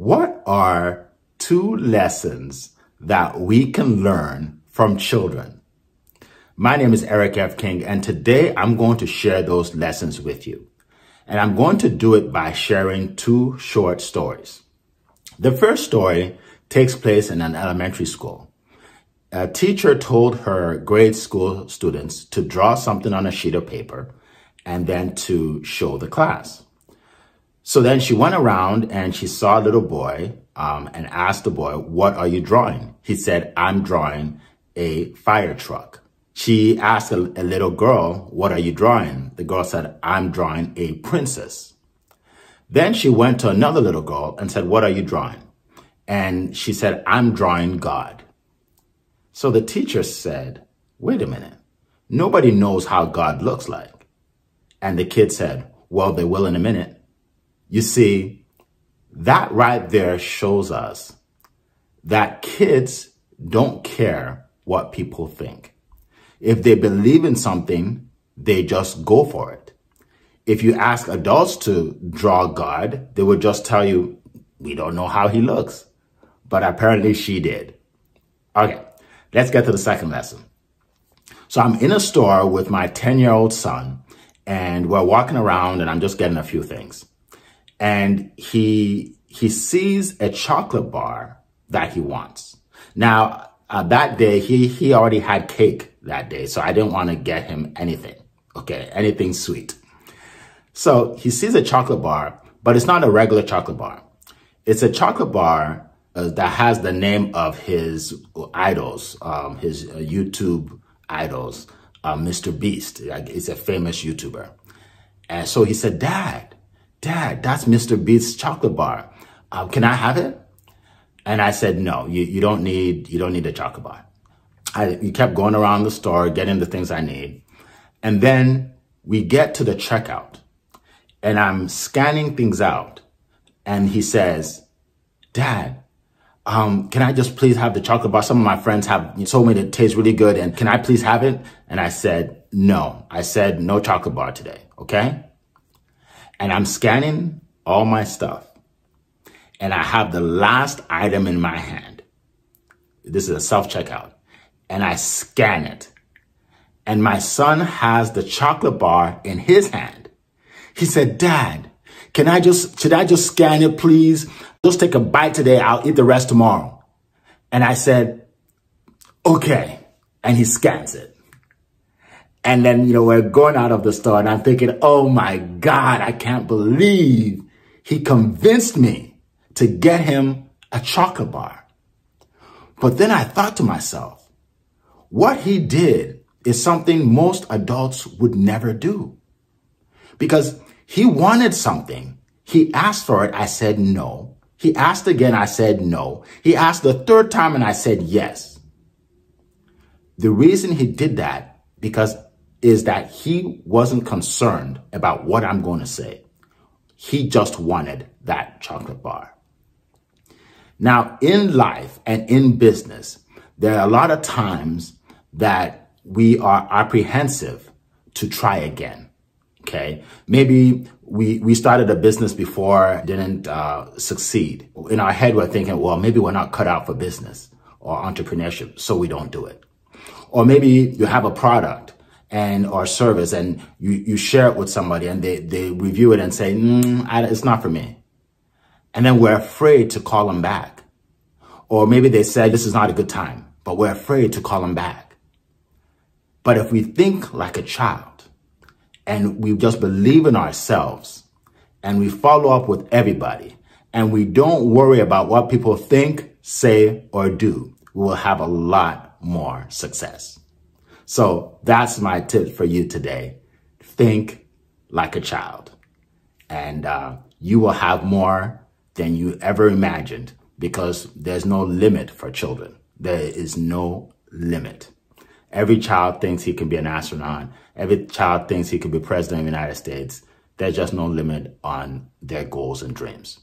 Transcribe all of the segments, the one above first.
What are 2 lessons that we can learn from children? My name is Eric F. King, and today I'm going to share those lessons with you. And I'm going to do it by sharing 2 short stories. The first story takes place in an elementary school. A teacher told her grade school students to draw something on a sheet of paper and then to show the class. So then she went around and she saw a little boy and asked the boy, "What are you drawing?" He said, "I'm drawing a fire truck." She asked a little girl, "What are you drawing?" The girl said, "I'm drawing a princess." Then she went to another little girl and said, "What are you drawing?" And she said, "I'm drawing God." So the teacher said, "Wait a minute. Nobody knows how God looks like." And the kid said, "Well, they will in a minute." You see, that right there shows us that kids don't care what people think. If they believe in something, they just go for it. If you ask adults to draw God, they would just tell you, "We don't know how he looks." But apparently she did. Okay, let's get to the second lesson. So I'm in a store with my 10-year-old son, and we're walking around and I'm just getting a few things. And he sees a chocolate bar that he wants. Now, that day, he already had cake that day, so I didn't want to get him anything, okay, anything sweet. So he sees a chocolate bar, but it's not a regular chocolate bar. It's a chocolate bar that has the name of his idols, his YouTube idols, Mr. Beast. He's a famous YouTuber. And so he said, Dad, that's Mr. Beast's chocolate bar. Can I have it? And I said, "No, you don't need a chocolate bar." We kept going around the store, getting the things I need. And then we get to the checkout and I'm scanning things out. And he says, "Dad, can I just please have the chocolate bar? Some of my friends have told me that it tastes really good. And can I please have it?" And I said, "No." I said, "No chocolate bar today. Okay?" And I'm scanning all my stuff. And I have the last item in my hand. This is a self-checkout. And I scan it. And my son has the chocolate bar in his hand. He said, "Dad, should I just scan it, please? Just take a bite today. I'll eat the rest tomorrow." And I said, "Okay." And he scans it. And then, we're going out of the store and I'm thinking, oh my God, I can't believe he convinced me to get him a chocolate bar. But then I thought to myself, what he did is something most adults would never do. Because he wanted something. He asked for it. I said no. He asked again. I said no. He asked the 3rd time and I said yes. The reason he did that is that he wasn't concerned about what I'm going to say. He just wanted that chocolate bar. Now, in life and in business, there are a lot of times that we are apprehensive to try again. Okay, maybe we started a business before, didn't succeed. In our head, we're thinking, well, maybe we're not cut out for business or entrepreneurship, so we don't do it. Or maybe you have a product or service and you share it with somebody and they review it and say, it's not for me. And then we're afraid to call them back. Or maybe they said, this is not a good time, but we're afraid to call them back. But if we think like a child and we just believe in ourselves and we follow up with everybody and we don't worry about what people think, say, or do, we will have a lot more success. So that's my tip for you today. Think like a child and you will have more than you ever imagined because there's no limit for children. There is no limit. Every child thinks he can be an astronaut. Every child thinks he could be president of the United States. There's just no limit on their goals and dreams.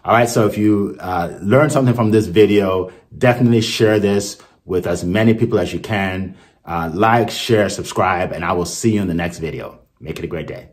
All right, so if you learned something from this video, definitely share this with as many people as you can. Like, share, subscribe, and I will see you in the next video. Make it a great day.